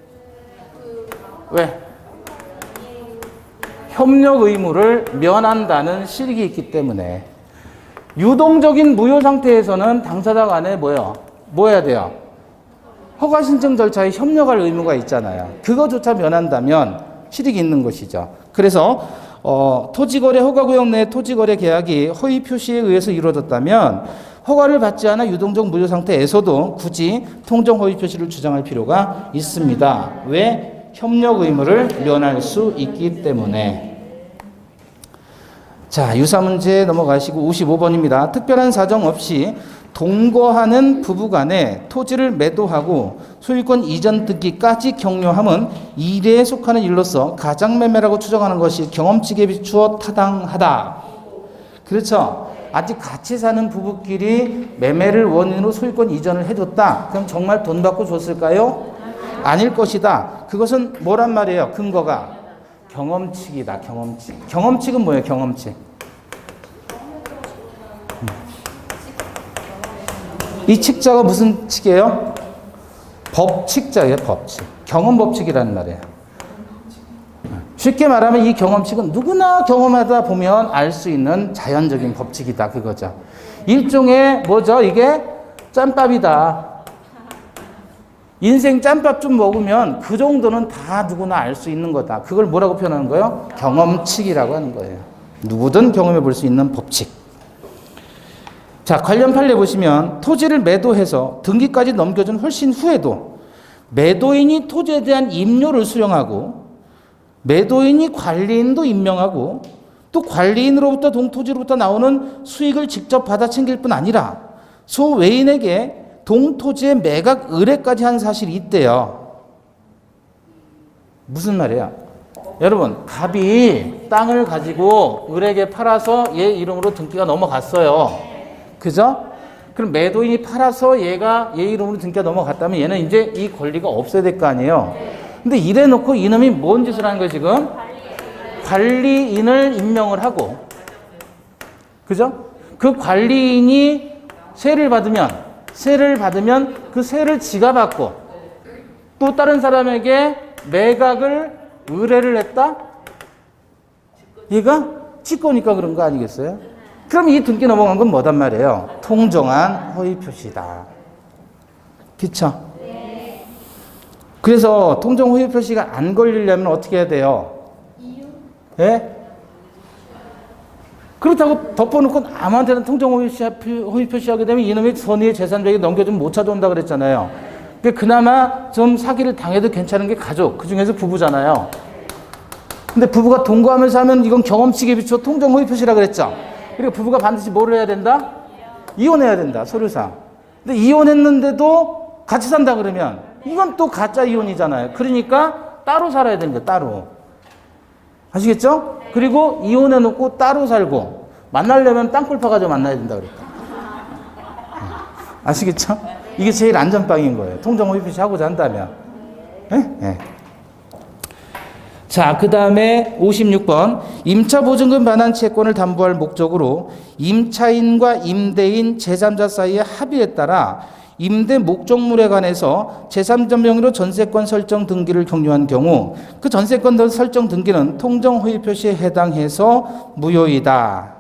협력 의무를 면한다는 실익이 있기 때문에. 유동적인 무효 상태에서는 당사자 간에 뭐 해야 돼요? 허가 신청 절차에 협력할 의무가 있잖아요. 그거조차 면한다면 실익이 있는 것이죠. 그래서 토지거래 허가구역 내 토지거래 계약이 허위 표시에 의해서 이루어졌다면 허가를 받지 않아 유동적 무효 상태에서도 굳이 통정 허위 표시를 주장할 필요가 있습니다. 왜? 협력 의무를 면할 수 있기 때문에. 자, 유사 문제 넘어가시고 55번입니다. 특별한 사정 없이 동거하는 부부간에 토지를 매도하고 소유권 이전 등기까지 격려함은 이례에 속하는 일로서 가장매매라고 추정하는 것이 경험칙에 비추어 타당하다. 그렇죠? 아직 같이 사는 부부끼리 매매를 원인으로 소유권 이전을 해줬다. 그럼 정말 돈 받고 줬을까요? 아닐 것이다. 그것은 뭐란 말이에요? 근거가 경험칙이다. 경험칙. 경험칙은 뭐예요? 경험칙. 이 칙자가 무슨 칙이에요? 법칙자예요. 법칙. 경험 법칙이라는 말이에요. 쉽게 말하면 이 경험칙은 누구나 경험하다 보면 알 수 있는 자연적인 법칙이다. 그거죠. 일종의 뭐죠? 이게 짬밥이다. 인생 짬밥 좀 먹으면 그 정도는 다 누구나 알 수 있는 거다. 그걸 뭐라고 표현하는 거예요? 경험칙이라고 하는 거예요. 누구든 경험해 볼 수 있는 법칙. 자, 관련 판례 보시면 토지를 매도해서 등기까지 넘겨준 훨씬 후에도 매도인이 토지에 대한 임료를 수령하고 매도인이 관리인도 임명하고 또 관리인으로부터 동토지로부터 나오는 수익을 직접 받아 챙길 뿐 아니라 소외인에게 동토지의 매각 의뢰까지 한 사실이 있대요. 무슨 말이야? 여러분, 갑이 땅을 가지고 을에게 팔아서 얘 이름으로 등기가 넘어갔어요. 그죠? 그럼 매도인이 팔아서 얘가 얘 이름으로 등기가 넘어갔다면 얘는 이제 이 권리가 없어야 될 거 아니에요. 근데 이래 놓고 이놈이 뭔 짓을 하는 거예요, 지금? 관리인을 임명을 하고, 그죠? 그 관리인이 세를 받으면 그 세를 지가 받고 또 다른 사람에게 매각을 의뢰를 했다? 얘가 직거니까 그런 거 아니겠어요? 그럼 이 등기 넘어간 건 뭐단 말이에요? 통정한 허위 표시다. 그쵸? 그래서 통정 허위 표시가 안 걸리려면 어떻게 해야 돼요? 예? 그렇다고 덮어놓고 아무한테나 통정 허위 표시하게 되면 이놈이 선의의 재산적에 넘겨주면 못 찾아온다 그랬잖아요. 그나마 좀 사기를 당해도 괜찮은 게 가족, 그 중에서 부부잖아요. 근데 부부가 동거하면서 하면 이건 경험칙에 비추어 통정 허위 표시라 그랬죠. 그리고 부부가 반드시 뭐를 해야 된다? 이혼해야 된다, 서류상. 근데 이혼했는데도 같이 산다 그러면 이건 또 가짜 이혼이잖아요. 그러니까 따로 살아야 됩니다, 따로. 아시겠죠? 그리고 이혼해놓고 따로 살고 만나려면 땅굴 파가지고 만나야 된다 그랬다. 아시겠죠? 이게 제일 안전빵인 거예요. 통정 허위 표시하고자 한다면. 네? 자, 그 다음에 56번. 임차보증금 반환 채권을 담보할 목적으로 임차인과 임대인 제3자 사이의 합의에 따라 임대 목적물에 관해서 제3자 명의로 전세권 설정 등기를 경료한 경우 그 전세권 설정 등기는 통정 허위 표시에 해당해서 무효이다.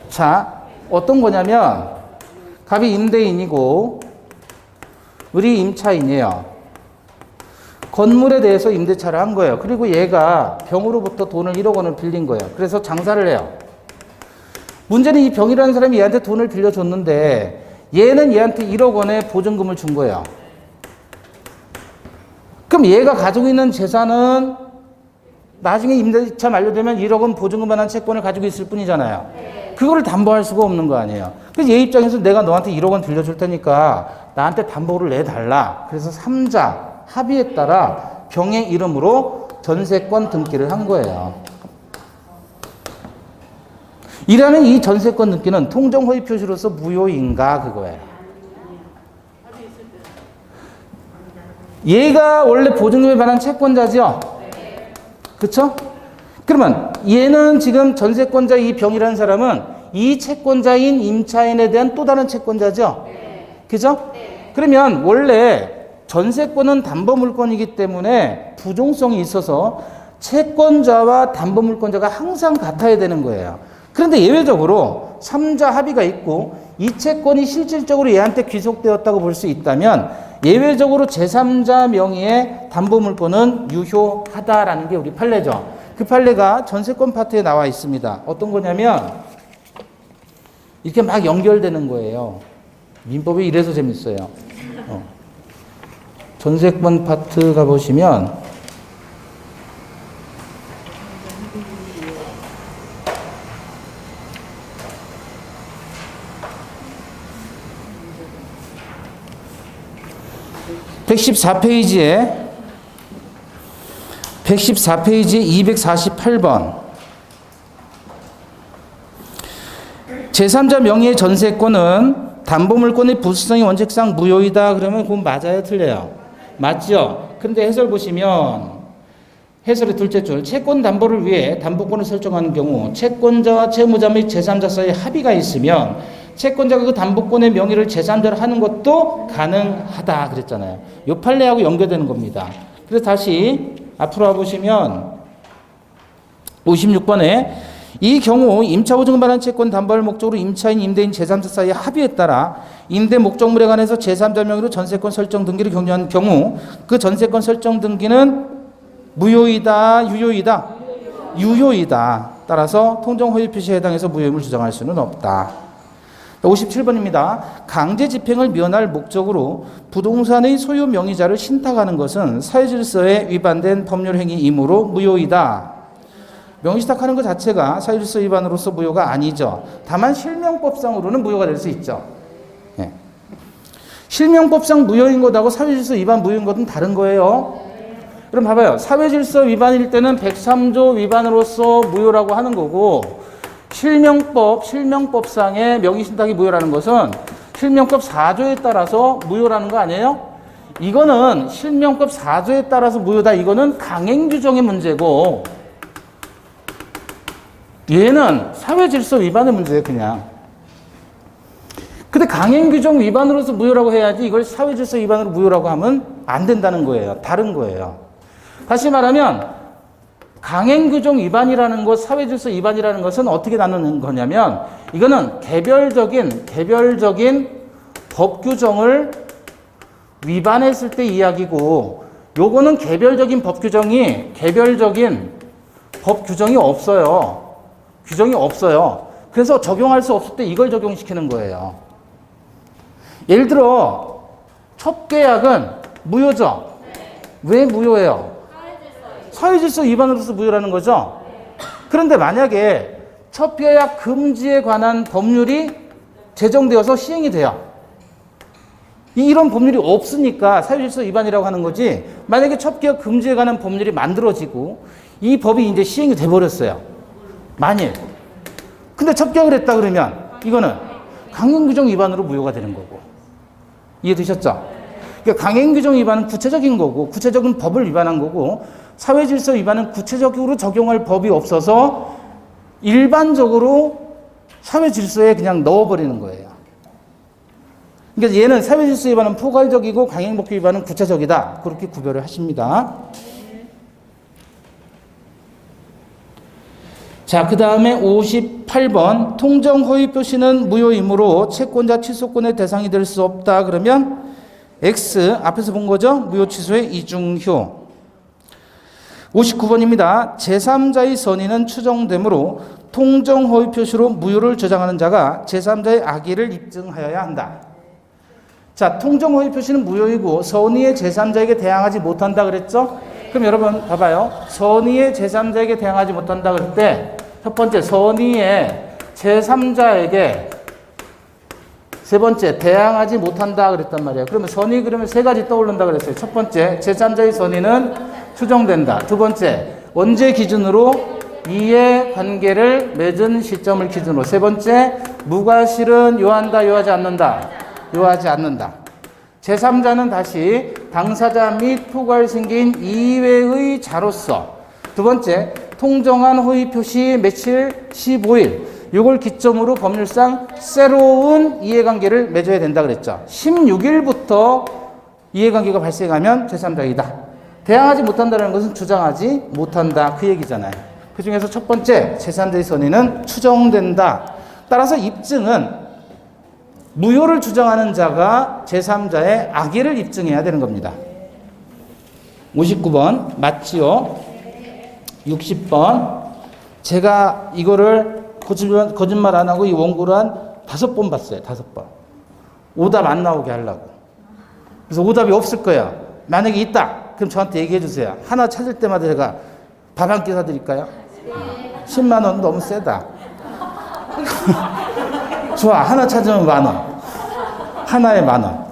자, 어떤 거냐면 갑이 임대인이고 을이 임차인이에요. 건물에 대해서 임대차를 한 거예요. 그리고 얘가 병으로부터 돈을 1억 원을 빌린 거예요. 그래서 장사를 해요. 문제는 이 병이라는 사람이 얘한테 돈을 빌려줬는데 얘는 얘한테 1억 원의 보증금을 준 거예요. 그럼 얘가 가지고 있는 재산은 나중에 임대차 만료되면 1억 원 보증금 반환 채권을 가지고 있을 뿐이잖아요. 그거를 담보할 수가 없는 거 아니에요. 그래서 얘 입장에서 내가 너한테 1억 원 빌려줄 테니까 나한테 담보를 내달라. 그래서 3자 합의에 따라 병의 이름으로 전세권 등기를 한 거예요. 이라는 이 전세권 등기는 통정 허위 표시로서 무효인가 그거예요. 얘가 원래 보증금에 관한 채권자죠? 그쵸? 그러면 얘는 지금 전세권자 이 병이라는 사람은 이 채권자인 임차인에 대한 또 다른 채권자죠? 그죠? 그러면 원래 전세권은 담보물권이기 때문에 부종성이 있어서 채권자와 담보물권자가 항상 같아야 되는 거예요. 그런데 예외적으로 3자 합의가 있고 이 채권이 실질적으로 얘한테 귀속되었다고 볼 수 있다면 예외적으로 제3자 명의의 담보물권은 유효하다라는 게 우리 판례죠. 그 판례가 전세권 파트에 나와 있습니다. 어떤 거냐면 이렇게 막 연결되는 거예요. 민법이 이래서 재밌어요. 전세권 파트 가보시면 (114페이지에) 114페이지 248번. 제3자 명의의 전세권은 담보물권의 부수성이 원칙상 무효이다. 그러면 그건 맞아요? 틀려요? 맞죠? 그런데 해설 보시면 해설의 둘째 줄, 채권 담보를 위해 담보권을 설정하는 경우 채권자와 채무자 및 제3자 사이에 합의가 있으면 채권자가 그 담보권의 명의를 제3자로 하는 것도 가능하다 그랬잖아요. 요 판례하고 연결되는 겁니다. 그래서 다시 앞으로 와보시면 56번에 이 경우 임차보증을 받은 채권 담보를 목적으로 임차인, 임대인, 제3자 사이의 합의에 따라 임대 목적물에 관해서 제3자 명의로 전세권 설정 등기를 경유한 경우 그 전세권 설정 등기는 무효이다, 유효이다? 유효이다. 따라서 통정 허위 표시에 해당해서 무효임을 주장할 수는 없다. 57번입니다. 강제 집행을 면할 목적으로 부동산의 소유 명의자를 신탁하는 것은 사회질서에 위반된 법률 행위이므로 무효이다. 명의신탁하는 것 자체가 사회질서 위반으로서 무효가 아니죠. 다만 실명법상으로는 무효가 될 수 있죠. 네. 실명법상 무효인 것하고 사회질서 위반 무효인 것은 다른 거예요. 그럼 봐봐요. 사회질서 위반일 때는 103조 위반으로서 무효라고 하는 거고 실명법상의 명의신탁이 무효라는 것은 실명법 4조에 따라서 무효라는 거 아니에요? 이거는 실명법 4조에 따라서 무효다. 이거는 강행규정의 문제고 얘는 사회질서 위반의 문제예요, 그냥. 근데 강행규정 위반으로서 무효라고 해야지 이걸 사회질서 위반으로 무효라고 하면 안 된다는 거예요. 다른 거예요. 다시 말하면 강행규정 위반이라는 것, 사회질서 위반이라는 것은 어떻게 나누는 거냐면 이거는 개별적인 법규정을 위반했을 때 이야기고 요거는 개별적인 법규정이 없어요. 규정이 없어요. 그래서 적용할 수 없을 때 이걸 적용시키는 거예요. 예를 들어 첩계약은 무효죠? 왜 무효예요? 사회질서 위반으로서 무효라는 거죠? 그런데 만약에 첩계약 금지에 관한 법률이 제정되어서 시행이 돼요. 이런 법률이 없으니까 사회질서 위반이라고 하는 거지. 만약에 첩계약 금지에 관한 법률이 만들어지고 이 법이 이제 시행이 돼버렸어요. 만일. 근데 첩계약을 했다 그러면 이거는 강행규정 위반으로 무효가 되는 거고. 이해되셨죠? 그러니까 강행규정 위반은 구체적인 거고 구체적인 법을 위반한 거고 사회질서 위반은 구체적으로 적용할 법이 없어서 일반적으로 사회질서에 그냥 넣어버리는 거예요. 그러니까 얘는 사회질서 위반은 포괄적이고 강행법규 위반은 구체적이다. 그렇게 구별을 하십니다. 자, 그 다음에 58번 통정 허위 표시는 무효이므로 채권자 취소권의 대상이 될 수 없다. 그러면 X 앞에서 본 거죠? 무효 취소의 이중효. 59번입니다. 제3자의 선의는 추정되므로 통정 허위 표시로 무효를 주장하는 자가 제3자의 악의를 입증하여야 한다. 자, 통정 허위 표시는 무효이고 선의의 제3자에게 대항하지 못한다 그랬죠? 그럼 여러분 봐봐요. 선의의 제3자에게 대항하지 못한다 그럴 때 첫 번째 선의의 제3자에게 세 번째 대항하지 못한다 그랬단 말이에요. 그러면 선의 그러면 세 가지 떠오른다 그랬어요. 첫 번째 제3자의 선의는 추정된다. 두 번째 언제 기준으로 이해관계를 맺은 시점을 기준으로. 세 번째 무과실은 요한다 요하지 않는다. 요하지 않는다. 제3자는 다시 당사자 및 포괄승계인 이외의 자로서. 두 번째, 통정한 허위 표시 며칠 15일. 이걸 기점으로 법률상 새로운 이해관계를 맺어야 된다 그랬죠. 16일부터 이해관계가 발생하면 제3자이다. 대항하지 못한다는 것은 주장하지 못한다. 그 얘기잖아요. 그 중에서 첫 번째, 제3자의 선의는 추정된다. 따라서 입증은 무효를 주장하는 자가 제3자의 악의를 입증해야 되는 겁니다. 59번 맞지요? 60번 제가 이거를 거짓말 안 하고 이 원고를 한 5번 봤어요. 5번. 오답 안 나오게 하려고. 그래서 오답이 없을 거예요. 만약에 있다. 그럼 저한테 얘기해 주세요. 하나 찾을 때마다 제가 밥 한 끼 사드릴까요? 10만 원 너무 세다. 좋아. 하나 찾으면 10,000원. 하나에 10,000원.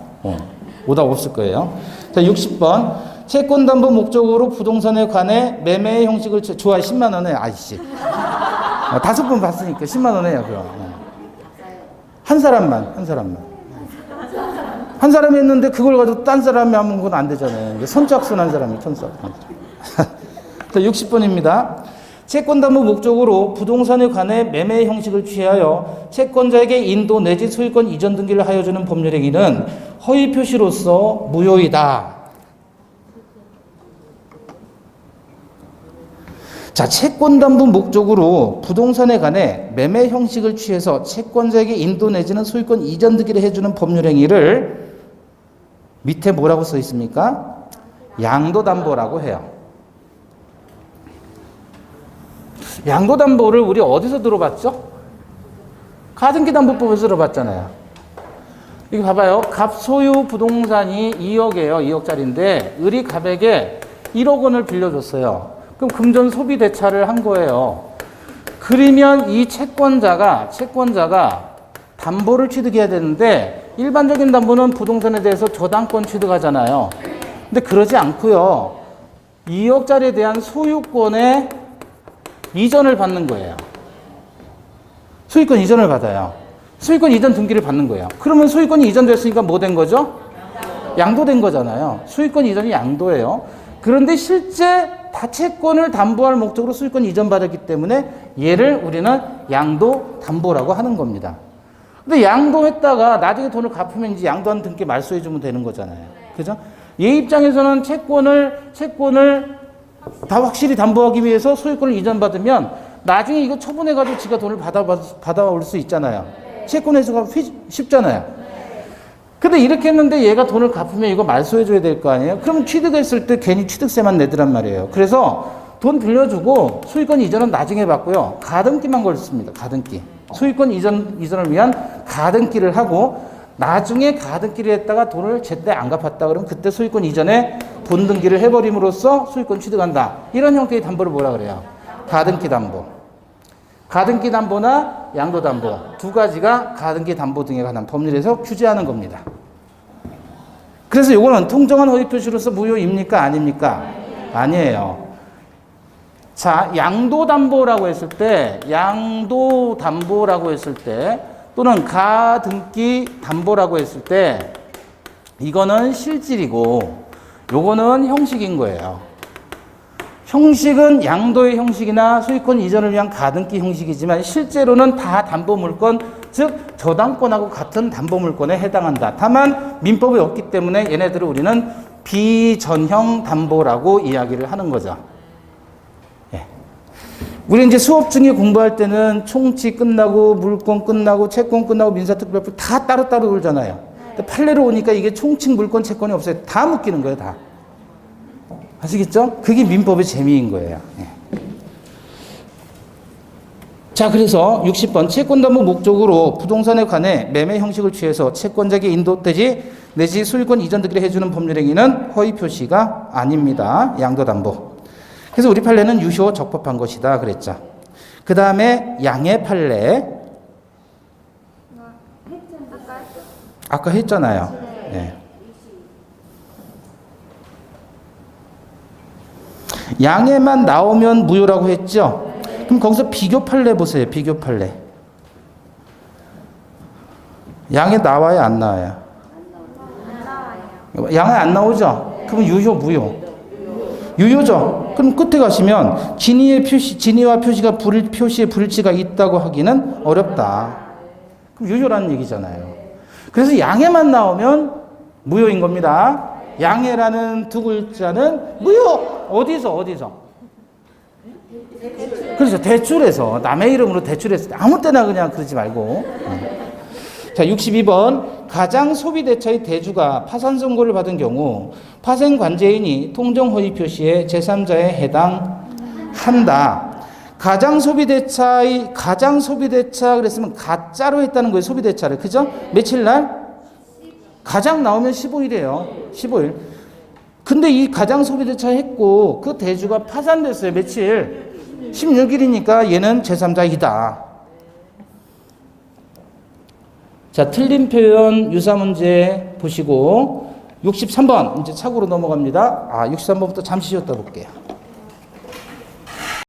오답 없을 거예요. 자, 60번. 채권담보 목적으로 부동산에 관해 매매의 형식을 좋아 10만 원에 아이씨 5번 봤으니까 10만 원에요 그럼. 한 사람만 한 사람이 했는데 그걸 가지고 딴 사람이 하면 그건 안 되잖아요. 선착순 한 사람이 선착순. 자 60번입니다. 채권담보 목적으로 부동산에 관해 매매 형식을 취하여 채권자에게 인도 내지 소유권 이전 등기를 하여 주는 법률 행위는 허위 표시로서 무효이다. 자, 채권담보 목적으로 부동산에 관해 매매 형식을 취해서 채권자에게 인도 내지는 소유권 이전 등기를 해주는 법률 행위를 밑에 뭐라고 써 있습니까? 양도담보라고 해요. 양도담보를 우리 어디서 들어봤죠? 가등기담보법에서 들어봤잖아요. 이거 봐봐요. 갑소유 부동산이 2억이에요. 2억짜리인데 을이 갑에게 1억 원을 빌려줬어요. 그럼 금전 소비 대차를 한 거예요. 그러면 이 채권자가 담보를 취득해야 되는데 일반적인 담보는 부동산에 대해서 저당권 취득하잖아요. 근데 그러지 않고요. 2억짜리에 대한 소유권의 이전을 받는 거예요. 소유권 이전을 받아요. 소유권 이전 등기를 받는 거예요. 그러면 소유권이 이전됐으니까 뭐 된 거죠? 양도된 거잖아요. 소유권 이전이 양도예요. 그런데 실제 다채권을 담보할 목적으로 소유권 이전받았기 때문에 얘를 우리는 양도담보라고 하는 겁니다. 근데 양도했다가 나중에 돈을 갚으면 이제 양도한 등기 말소해주면 되는 거잖아요. 그죠? 얘 입장에서는 채권을 다 확실히 담보하기 위해서 소유권을 이전받으면 나중에 이거 처분해가지고 지가 돈을 받아올 수 있잖아요. 채권 해소가 쉽잖아요. 근데 이렇게 했는데 얘가 돈을 갚으면 이거 말소해줘야 될 거 아니에요? 그러면 취득했을 때 괜히 취득세만 내더란 말이에요. 그래서 돈 빌려주고 소유권 이전은 나중에 받고요. 가등기만 걸습니다. 가등기. 소유권 이전을 위한 가등기를 하고 나중에 가등기를 했다가 돈을 제때 안 갚았다 그러면 그때 소유권 이전에 돈 등기를 해버림으로써 소유권 취득한다. 이런 형태의 담보를 뭐라 그래요? 가등기 담보. 가등기 담보나 양도 담보 두 가지가 가등기 담보 등에 관한 법률에서 규제하는 겁니다. 그래서 이거는 통정한 허위 표시로서 무효입니까? 아닙니까? 아니에요. 자, 양도 담보라고 했을 때 또는 가등기 담보라고 했을 때 이거는 실질이고 요거는 형식인 거예요. 형식은 양도의 형식이나 소유권 이전을 위한 가등기 형식이지만 실제로는 다 담보물권, 즉 저당권하고 같은 담보물권에 해당한다. 다만 민법이 없기 때문에 얘네들을 우리는 비전형 담보라고 이야기를 하는 거죠. 우리 이제 수업 중에 공부할 때는 총치 끝나고 물권 끝나고 채권 끝나고 민사특별법 다 따로따로 돌잖아요. 근데 판례로 오니까 이게 총칙 물권 채권이 없어요. 다 묶이는 거예요. 다. 아시겠죠? 그게 민법의 재미인 거예요. 자, 그래서 60번 채권담보 목적으로 부동산에 관해 매매 형식을 취해서 채권자에게 인도되지 내지 소유권 이전 등기를 해주는 법률 행위는 허위 표시가 아닙니다. 양도담보. 그래서 우리 판례는 유효 적법한 것이다 그랬죠. 그 다음에 양해 판례. 아까 했잖아요. 네. 양해만 나오면 무효라고 했죠. 그럼 거기서 비교 판례 보세요. 비교 판례. 양해 나와요? 안 나와요? 양해 안 나오죠? 그럼 유효 무효? 유효죠. 그럼 끝에 가시면 진위와 표시가 표시에 불일치가 있다고 하기는 어렵다. 그럼 유효라는 얘기잖아요. 그래서 양해만 나오면 무효인 겁니다. 양해라는 두 글자는 무효. 어디서? 그렇죠. 대출해서 남의 이름으로 대출해서 아무 때나 그냥 그러지 말고. 자, 62번 가장 소비대차의 대주가 파산 선고를 받은 경우 파생관제인이 통정허위 표시에 제3자에 해당한다. 가장 소비대차 그랬으면 가짜로 했다는 거예요. 소비대차를. 그죠? 며칠 날? 가장 나오면 15일이에요. 15일. 근데 이 가장 소비대차 했고 그 대주가 파산됐어요. 며칠? 16일이니까 얘는 제3자이다. 자, 틀린 표현 유사 문제 보시고 63번 이제 차고로 넘어갑니다. 63번부터 잠시 쉬었다 볼게요.